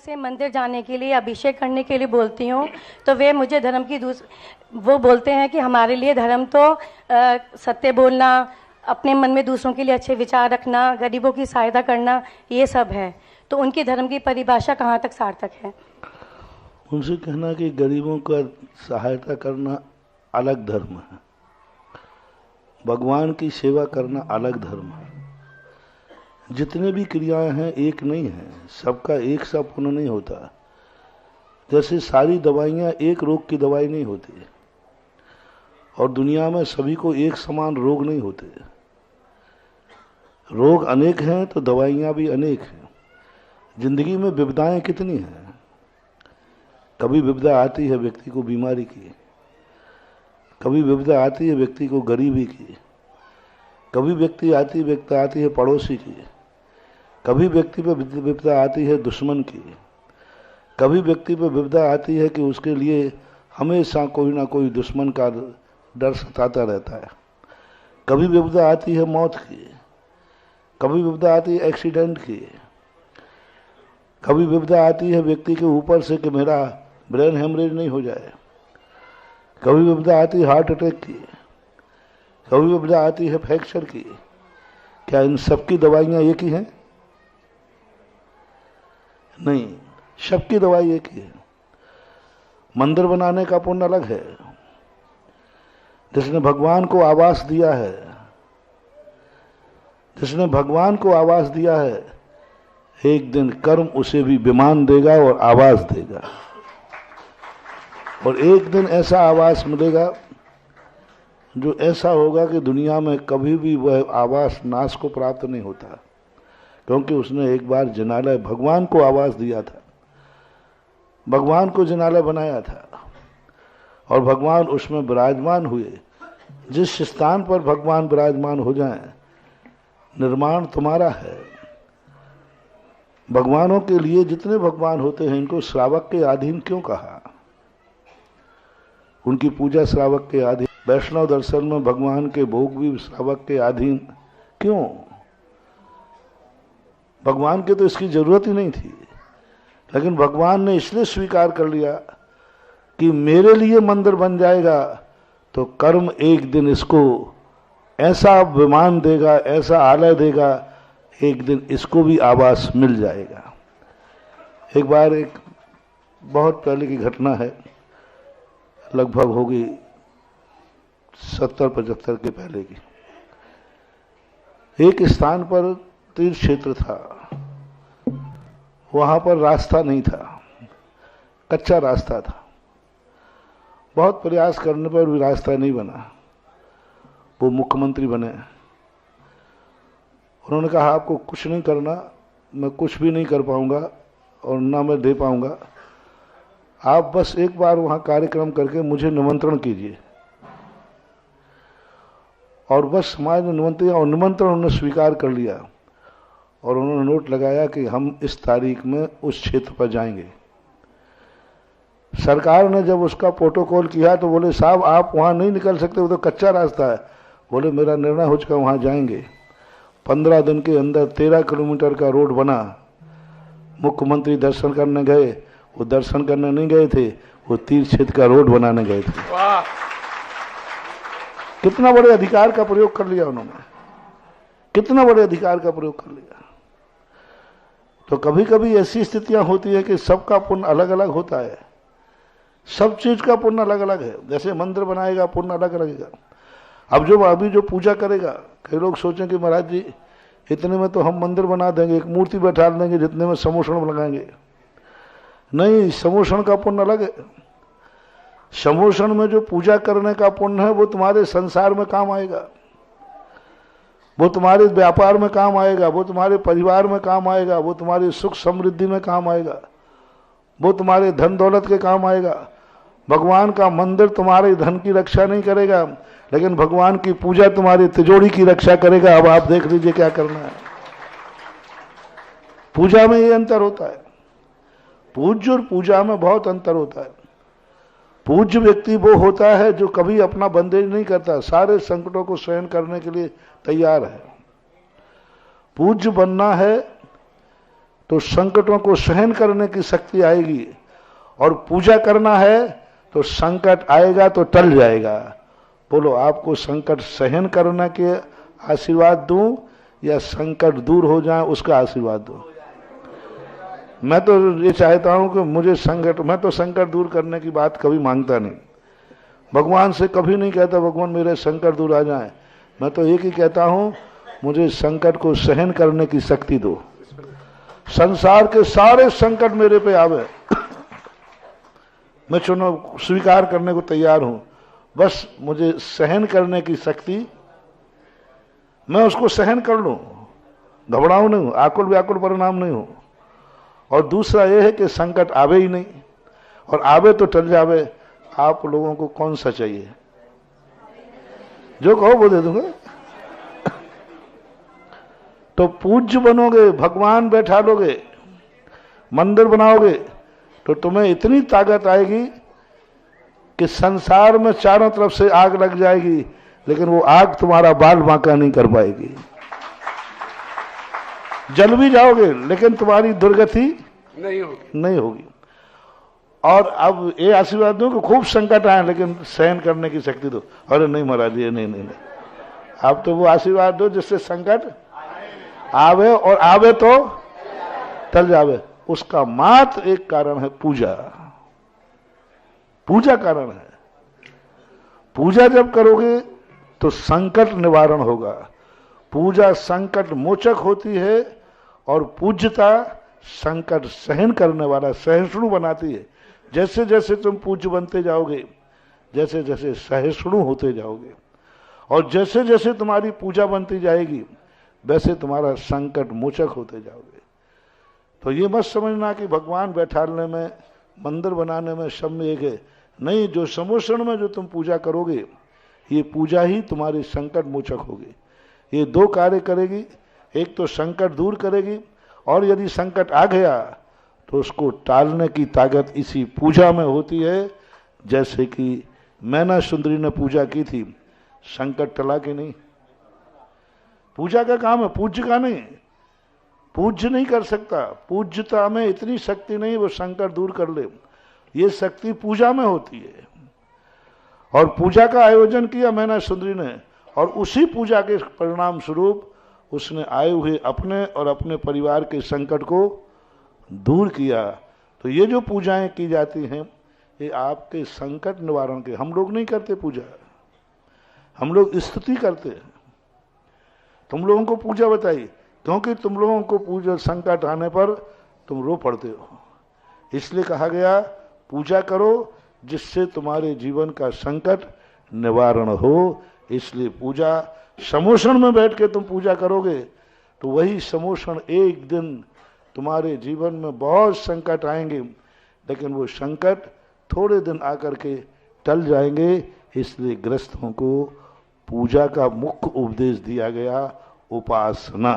से मंदिर जाने के लिए, अभिषेक करने के लिए बोलती हूँ, तो वे मुझे धर्म की वो बोलते हैं कि हमारे लिए धर्म तो सत्य बोलना, अपने मन में दूसरों के लिए अच्छे विचार रखना, गरीबों की सहायता करना, ये सब है। तो उनकी धर्म की परिभाषा कहाँ तक सार्थक है? उनसे कहना कि गरीबों का सहायता करना अलग धर्म है, भगवान की सेवा करना अलग धर्म है। जितने भी क्रियाएं हैं एक नहीं है, सबका एक सा पुण्य नहीं होता। जैसे सारी दवाइयां एक रोग की दवाई नहीं होती, और दुनिया में सभी को एक समान रोग नहीं होते। रोग अनेक हैं तो दवाइयां भी अनेक हैं। जिंदगी में विपदाएं कितनी हैं। कभी विपदा आती है व्यक्ति को बीमारी की, कभी विपदा आती है व्यक्ति को गरीबी की, कभी विपदा आती है पड़ोसी की, कभी व्यक्ति पर विपदा आती है दुश्मन की, कभी व्यक्ति पर विपदा आती है कि उसके लिए हमेशा कोई ना कोई दुश्मन का डर सताता रहता है। कभी विपदा आती है मौत की, कभी विपदा आती है एक्सीडेंट की, कभी विपदा आती है व्यक्ति के ऊपर से कि मेरा ब्रेन हेमरेज नहीं हो जाए, कभी विपदा आती है हार्ट अटैक की, कभी विपदा आती है फ्रैक्चर की। क्या इन सबकी दवाइयां एक ही हैं? नहीं, सबकी दवाई एक ही है। मंदिर बनाने का पुण्य अलग है। जिसने भगवान को आवास दिया है, जिसने भगवान को आवास दिया है, एक दिन कर्म उसे भी विमान देगा और आवास देगा, और एक दिन ऐसा आवास मिलेगा जो ऐसा होगा कि दुनिया में कभी भी वह आवास नाश को प्राप्त नहीं होता, क्योंकि उसने एक बार जिनालय भगवान को आवास दिया था, भगवान को जिनालय बनाया था, और भगवान उसमें विराजमान हुए। जिस स्थान पर भगवान विराजमान हो जाएं, निर्माण तुम्हारा है। भगवानों के लिए जितने भगवान होते हैं, इनको श्रावक के अधीन क्यों कहा? उनकी पूजा श्रावक के अधीन। वैष्णव दर्शन में भगवान के भोग भी श्रावक के अधीन क्यों? भगवान के तो इसकी जरूरत ही नहीं थी, लेकिन भगवान ने इसलिए स्वीकार कर लिया कि मेरे लिए मंदिर बन जाएगा तो कर्म एक दिन इसको ऐसा विमान देगा, ऐसा आलय देगा, एक दिन इसको भी आवास मिल जाएगा। एक बार एक बहुत पहले की घटना है, लगभग होगी 70-75 के पहले की। एक स्थान पर तीर्थ क्षेत्र था, वहां पर रास्ता नहीं था, कच्चा रास्ता था। बहुत प्रयास करने पर भी रास्ता नहीं बना। वो मुख्यमंत्री बने। उन्होंने कहा आपको कुछ नहीं करना, मैं कुछ भी नहीं कर पाऊंगा और ना मैं दे पाऊंगा, आप बस एक बार वहां कार्यक्रम करके मुझे निमंत्रण कीजिए। और बस समाज ने निमंत्रण उन्होंने स्वीकार कर लिया, और उन्होंने नोट लगाया कि हम इस तारीख में उस क्षेत्र पर जाएंगे। सरकार ने जब उसका प्रोटोकॉल किया तो बोले साहब आप वहां नहीं निकल सकते, वो तो कच्चा रास्ता है। बोले मेरा निर्णय हो चुका, वहां जाएंगे। 15 दिन के अंदर 13 किलोमीटर का रोड बना। मुख्यमंत्री दर्शन करने गए, वो दर्शन करने नहीं गए थे, वो तीर्थ क्षेत्र का रोड बनाने गए थे। कितना बड़े अधिकार का प्रयोग कर लिया उन्होंने, कितना बड़े अधिकार का प्रयोग कर लिया। तो कभी कभी ऐसी स्थितियां होती है कि सबका पुण्य अलग अलग होता है, सब चीज का पुण्य अलग अलग है। जैसे मंदिर बनाएगा पुण्य अलग लगेगा। अब जो अभी जो पूजा करेगा, कई लोग सोचें कि महाराज जी इतने में तो हम मंदिर बना देंगे, एक मूर्ति बैठा देंगे, जितने में समोषण लगाएंगे। नहीं, समोषण का पुण्य अलग है। समोषण में जो पूजा करने का पुण्य है वो तुम्हारे संसार में काम आएगा, वो तुम्हारे व्यापार में काम आएगा, वो तुम्हारे परिवार में काम आएगा, वो तुम्हारी सुख समृद्धि में काम आएगा, वो तुम्हारे धन दौलत के काम आएगा। भगवान का मंदिर तुम्हारे धन की रक्षा नहीं करेगा, लेकिन भगवान की पूजा तुम्हारी तिजोरी की रक्षा करेगा। अब आप देख लीजिए क्या करना है। पूजा में ये अंतर होता है, पूज्य और पूजा में बहुत अंतर होता है। पूज्य व्यक्ति वो होता है जो कभी अपना बंदेज नहीं करता, सारे संकटों को सहन करने के लिए तैयार है। पूज्य बनना है तो संकटों को सहन करने की शक्ति आएगी, और पूजा करना है तो संकट आएगा तो टल जाएगा। बोलो, आपको संकट सहन करने के आशीर्वाद दूं या संकट दूर हो जाए उसका आशीर्वाद दूं? मैं तो ये चाहता हूं कि मैं तो संकट दूर करने की बात कभी मांगता नहीं। भगवान से कभी नहीं कहता भगवान मेरे संकट दूर आ जाए। मैं तो एक ही कहता हूं, मुझे संकट को सहन करने की शक्ति दो। संसार के सारे संकट मेरे पे आवे, मैं चुनाव स्वीकार करने को तैयार हूं, बस मुझे सहन करने की शक्ति, मैं उसको सहन कर लूं, घबराऊं नहीं हूं, आकुल व्याकुल परिणाम नहीं हूं। और दूसरा यह है कि संकट आवे ही नहीं, और आवे तो टल जावे। आप लोगों को कौन सा चाहिए? जो कहो वो दे दूंगा। तो पूज्य बनोगे, भगवान बैठा लोगे, मंदिर बनाओगे, तो तुम्हें इतनी ताकत आएगी कि संसार में चारों तरफ से आग लग जाएगी, लेकिन वो आग तुम्हारा बाल बांका नहीं कर पाएगी। जल भी जाओगे लेकिन तुम्हारी दुर्गति नहीं होगी। और अब ये आशीर्वाद दो कि खूब संकट आए लेकिन सहन करने की शक्ति दो। अरे नहीं महाराज, ये नहीं, आप तो वो आशीर्वाद दो जिससे संकट आवे, और आवे तो टल जावे। उसका मात्र एक कारण है पूजा। पूजा कारण है। पूजा जब करोगे तो संकट निवारण होगा। पूजा संकट मोचक होती है, और पूज्यता संकट सहन करने वाला, सहिष्णु बनाती है। जैसे जैसे तुम पूज्य बनते जाओगे, जैसे जैसे सहिष्णु होते जाओगे, और जैसे जैसे तुम्हारी पूजा बनती जाएगी, वैसे तुम्हारा संकट मोचक होते जाओगे। तो ये मत समझना कि भगवान बैठाने में, मंदिर बनाने में सब में एक है। नहीं, जो समोषण में जो तुम पूजा करोगे, ये पूजा ही तुम्हारी संकट मोचक होगी। ये दो कार्य करेगी, एक तो संकट दूर करेगी, और यदि संकट आ गया तो उसको टालने की ताकत इसी पूजा में होती है। जैसे कि मैना सुंदरी ने पूजा की थी, संकट टला कि नहीं? पूजा का काम है, पूज्य का नहीं। पूज्य नहीं कर सकता, पूज्यता में इतनी शक्ति नहीं वो संकट दूर कर ले। ये शक्ति पूजा में होती है। और पूजा का आयोजन किया मैना सुंदरी ने, और उसी पूजा के परिणाम स्वरूप उसने आए हुए अपने और अपने परिवार के संकट को दूर किया। तो ये जो पूजाएं की जाती हैं, ये आपके संकट निवारण के। हम लोग नहीं करते पूजा, हम लोग स्तुति करते हैं। तुम लोगों को पूजा बताई क्योंकि तुम लोगों को पूजा संकट आने पर तुम रो पड़ते हो। इसलिए कहा गया पूजा करो जिससे तुम्हारे जीवन का संकट निवारण हो। इसलिए पूजा, समोषण में बैठ के तुम पूजा करोगे तो वही समोषण एक दिन तुम्हारे जीवन में बहुत संकट आएंगे, लेकिन वो संकट थोड़े दिन आकर के टल जाएंगे। इसलिए गृहस्थों को पूजा का मुख्य उपदेश दिया गया, उपासना।